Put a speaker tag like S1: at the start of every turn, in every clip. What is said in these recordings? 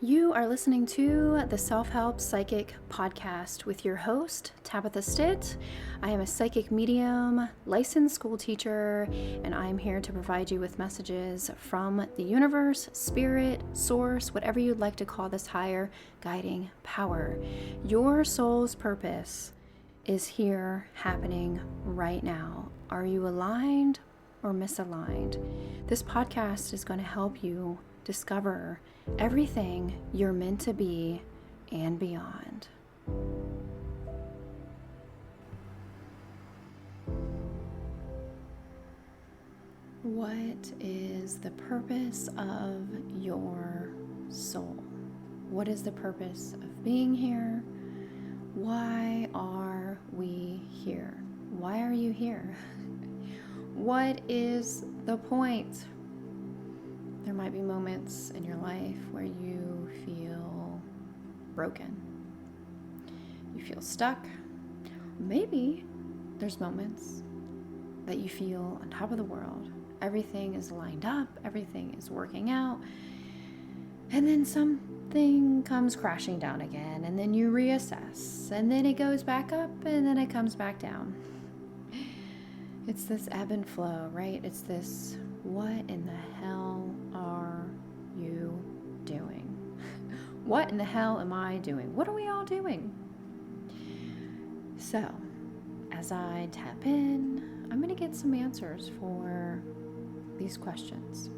S1: You are listening to the Self-Help Psychic Podcast with your host, Tabitha Stitt. I am a psychic medium, licensed school teacher, and I'm here to provide you with messages from the universe, spirit, source, whatever you'd like to call this higher guiding power. Your soul's purpose is here happening right now. Are you aligned or misaligned? This podcast is going to help you discover everything you're meant to be and beyond. What is the purpose of your soul? What is the purpose of being here? Why are we here? Why are you here? What is the point? There might be moments in your life where you feel broken. You feel stuck. Maybe there's moments that you feel on top of the world. Everything is lined up. Everything is working out. And then something comes crashing down again. And then you reassess. And then it goes back up. And then it comes back down. It's this ebb and flow, right? It's this, what in the hell are you doing? What in the hell am I doing? What are we all doing? So, as I tap in, I'm going to get some answers for these questions.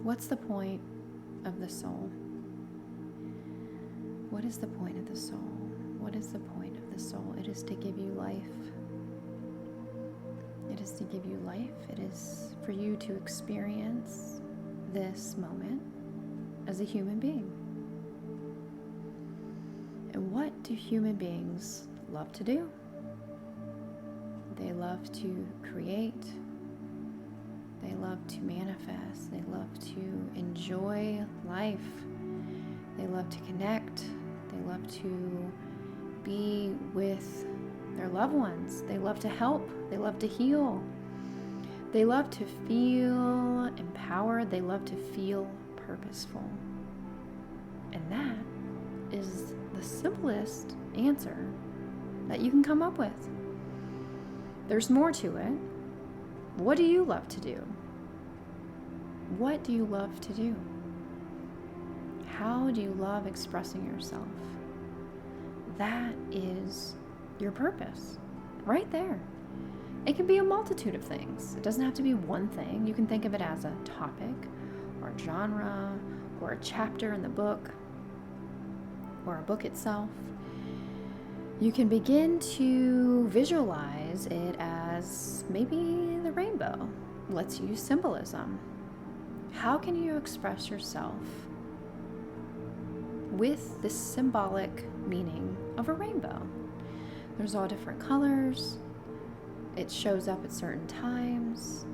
S1: What's the point of the soul? What is the point of the soul? What is the point of the soul? It is to give you life. It is to give you life. It is for you to experience this moment as a human being. And what do human beings love to do? They love to create. They love to manifest. They love to enjoy life. They love to connect. They love to be with their loved ones. They love to help. They love to heal. They love to feel empowered. They love to feel purposeful. And that is the simplest answer that you can come up with. There's more to it. What do you love to do? What do you love to do? How do you love expressing yourself? That is your purpose, right there. It can be a multitude of things. It doesn't have to be one thing. You can think of it as a topic or a genre or a chapter in the book or a book itself. You can begin to visualize it as maybe the rainbow. Let's use symbolism. How can you express yourself with the symbolic meaning of a rainbow? There's all different colors. It shows up at certain times.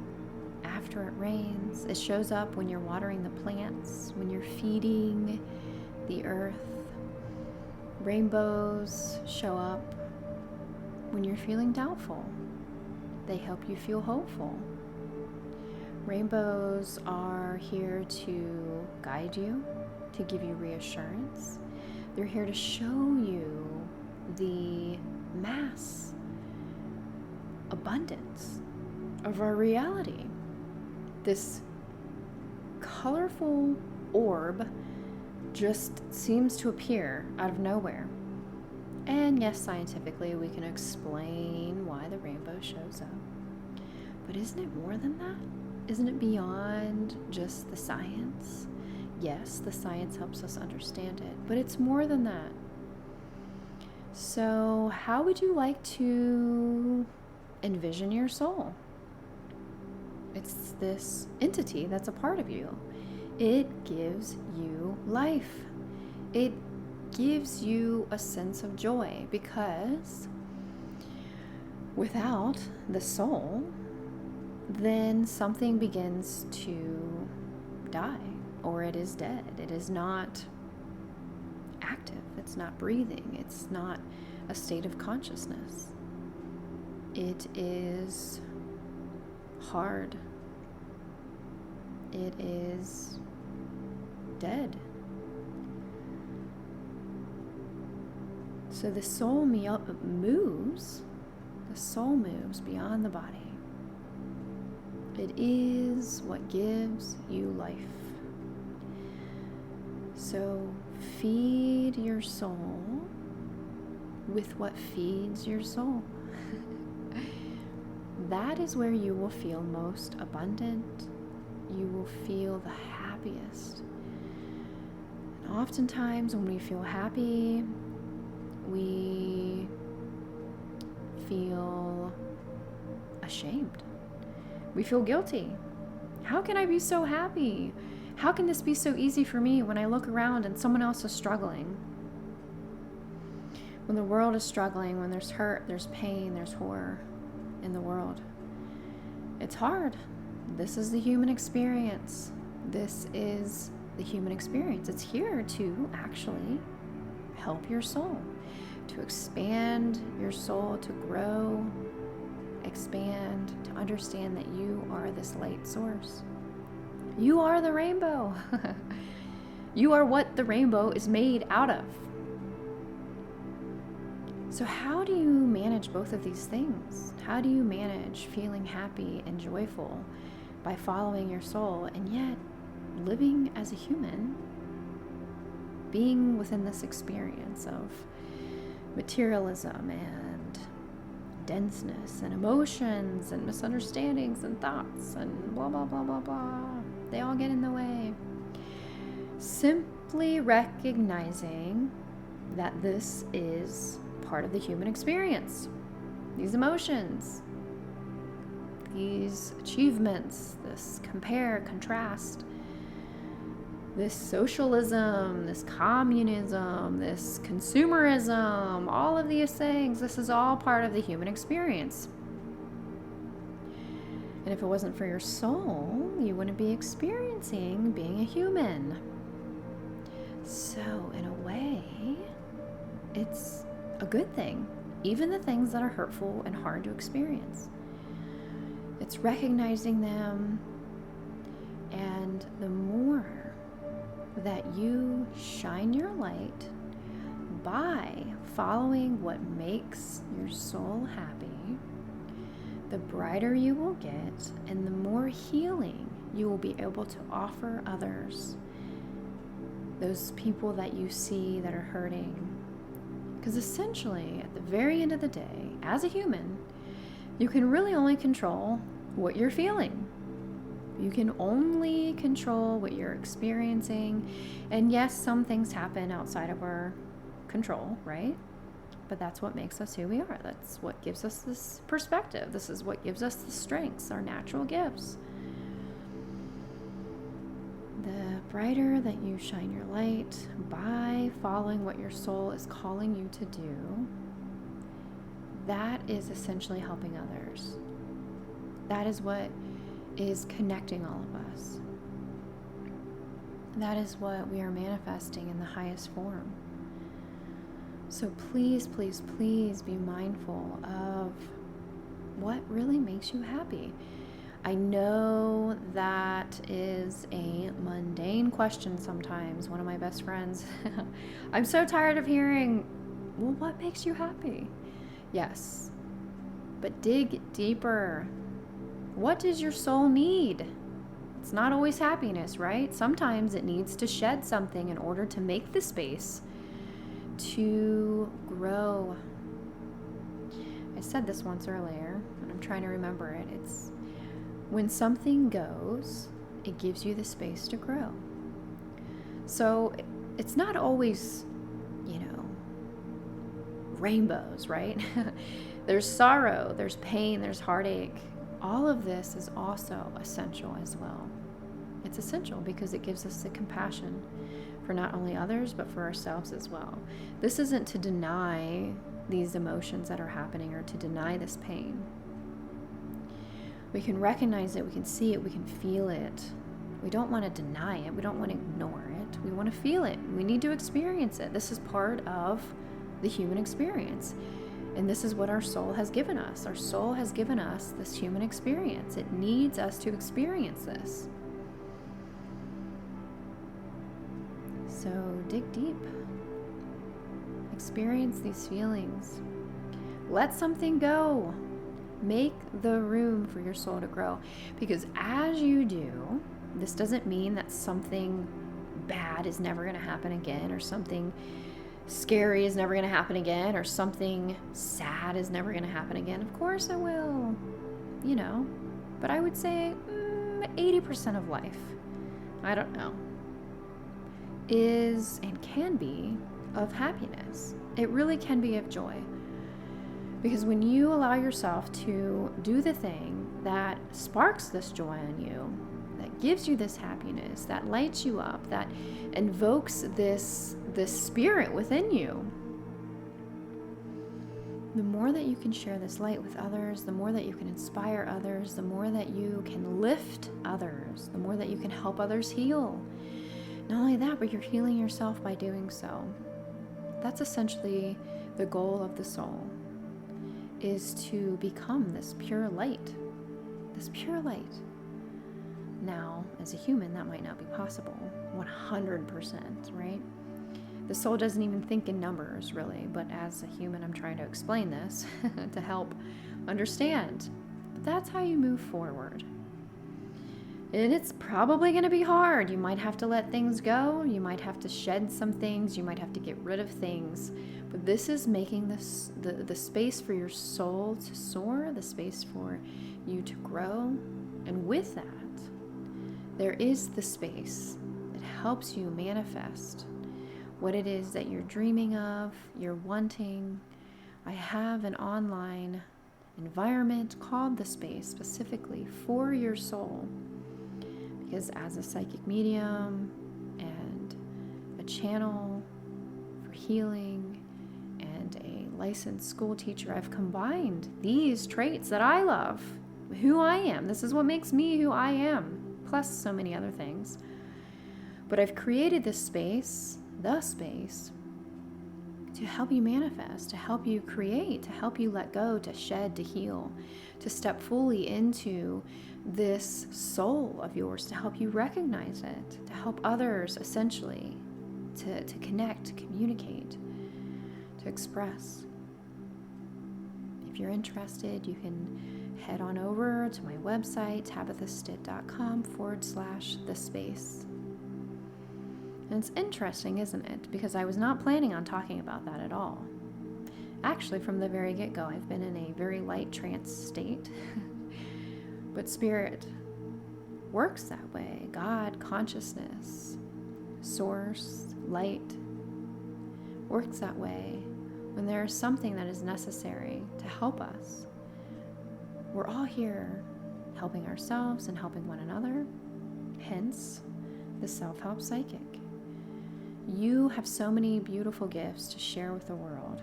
S1: After it rains, it shows up when you're watering the plants, when you're feeding the earth. Rainbows show up when you're feeling doubtful. They help you feel hopeful. Rainbows are here to guide you, to give you reassurance. They're here to show you the mass abundance of our reality. This colorful orb just seems to appear out of nowhere. And yes, scientifically we can explain why the rainbow shows up. But isn't it more than that? Isn't it beyond just the science? Yes, the science helps us understand it, but it's more than that. So, how would you like to envision your soul? It's this entity that's a part of you. It gives you life. It gives you a sense of joy, because without the soul, then something begins to die, or it is dead. It is not active. It's not breathing. It's not a state of consciousness. It is hard. It is dead. So the soul moves. The soul moves beyond the body. It is what gives you life. So feed your soul with what feeds your soul. That is where you will feel most abundant. You will feel the happiest. And oftentimes when we feel happy, we feel ashamed. We feel guilty. How can I be so happy? How can this be so easy for me when I look around and someone else is struggling? When the world is struggling, when there's hurt, there's pain, there's horror in the world. It's hard. This is the human experience. This is the human experience. It's here to actually help your soul, to expand your soul, to grow, expand, to understand that you are this light source. You are the rainbow. You are what the rainbow is made out of. So how do you manage both of these things? How do you manage feeling happy and joyful by following your soul and yet living as a human, being within this experience of materialism and denseness and emotions and misunderstandings and thoughts and blah, blah, blah, blah, blah. They all get in the way. Simply recognizing that this is part of the human experience. These emotions, these achievements, this compare, contrast, this socialism, this communism, this consumerism, all of these things, this is all part of the human experience. And if it wasn't for your soul, you wouldn't be experiencing being a human. So in a way, it's a good thing, even the things that are hurtful and hard to experience. It's recognizing them, and the more that you shine your light by following what makes your soul happy, the brighter you will get, and the more healing you will be able to offer others, those people that you see that are hurting. Because essentially, at the very end of the day, as a human, you can really only control what you're feeling. You can only control what you're experiencing. And yes, some things happen outside of our control, right? But that's what makes us who we are. That's what gives us this perspective. This is what gives us the strengths, our natural gifts. The brighter that you shine your light by following what your soul is calling you to do, that is essentially helping others. That is what is connecting all of us. That is what we are manifesting in the highest form. So please, please, please be mindful of what really makes you happy. I know that is a mundane question sometimes. One of my best friends, I'm so tired of hearing, well, what makes you happy? Yes, but dig deeper. What does your soul need? It's not always happiness, right? Sometimes it needs to shed something in order to make the space to grow. I said this once earlier, and I'm trying to remember it. It's when something goes, it gives you the space to grow. So it's not always, rainbows, right? There's sorrow, there's pain, there's heartache. All of this is also essential as well. It's essential because it gives us the compassion for not only others, but for ourselves as well. This isn't to deny these emotions that are happening or to deny this pain. We can recognize it, we can see it, we can feel it. We don't want to deny it, we don't want to ignore it. We want to feel it, we need to experience it. This is part of the human experience. And this is what our soul has given us. Our soul has given us this human experience. It needs us to experience this. So dig deep. experience these feelings. Let something go. Make the room for your soul to grow. Because as you do, this doesn't mean that something bad is never going to happen again, or something scary is never going to happen again, or something sad is never going to happen again. Of course it will, but I would say 80% of life, I don't know, is and can be of happiness. It really can be of joy. Because when you allow yourself to do the thing that sparks this joy in you, that gives you this happiness, that lights you up, that invokes this spirit within you, the more that you can share this light with others, the more that you can inspire others, the more that you can lift others, the more that you can help others heal. Not only that, but you're healing yourself by doing so. That's essentially the goal of the soul, is to become this pure light. This pure light. Now, as a human, that might not be possible 100%, right? The soul doesn't even think in numbers, really, but as a human, I'm trying to explain this to help understand. But that's how you move forward. And it's probably going to be hard. You might have to let things go. You might have to shed some things. You might have to get rid of things. But this is making this the space for your soul to soar, the space for you to grow. And with that, there is the space that helps you manifest what it is that you're dreaming of, you're wanting. I have an online environment called The Space specifically for your soul. Because as a psychic medium and a channel for healing and a licensed school teacher, I've combined these traits that I love, who I am. This is what makes me who I am, plus so many other things. But I've created this space, the space, to help you manifest, to help you create, to help you let go, to shed, to heal, to step fully into this soul of yours, to help you recognize it, to help others essentially, to connect, to communicate, to express. If you're interested, you can head on over to my website, tabithastitt.com/thespace. And it's interesting, isn't it? Because I was not planning on talking about that at all. Actually, from the very get-go, I've been in a very light trance state. But Spirit works that way. God, consciousness, source, light, works that way when there is something that is necessary to help us. We're all here helping ourselves and helping one another, hence the self-help psychic. You have so many beautiful gifts to share with the world.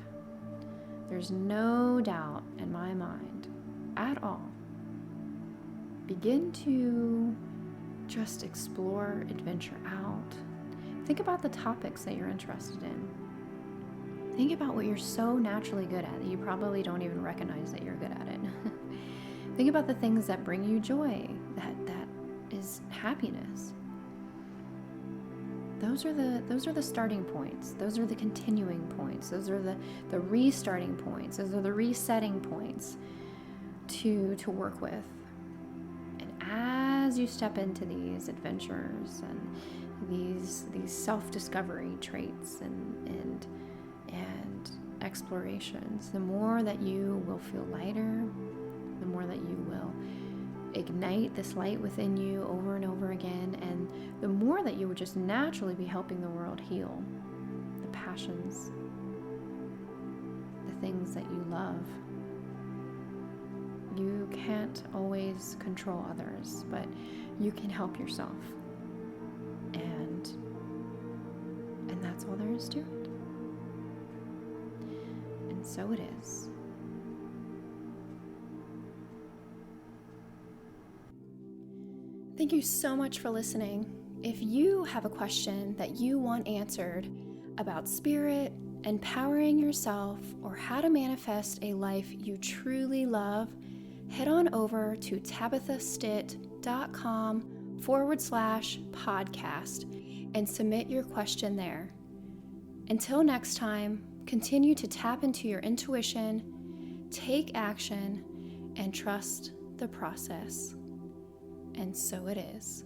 S1: There's no doubt in my mind at all. Begin to just explore, adventure out. Think about the topics that you're interested in. Think about what you're so naturally good at that you probably don't even recognize that you're good at it. Think about the things that bring you joy, that is happiness. Those are the starting points. Those are the continuing points. Those are the restarting points. Those are the resetting points to work with. And as you step into these adventures and these self-discovery traits and explorations, the more that you will feel lighter, the more that you will ignite this light within you over and over again, and the more that you would just naturally be helping the world heal the passions, the things that you love. You can't always control others, but you can help yourself, and that's all there is to it. And so it is. Thank you so much for listening. If you have a question that you want answered about spirit, empowering yourself, or how to manifest a life you truly love, head on over to tabithastitt.com/podcast and submit your question there. Until next time, Continue to tap into your intuition, take action, and trust the process. And so it is.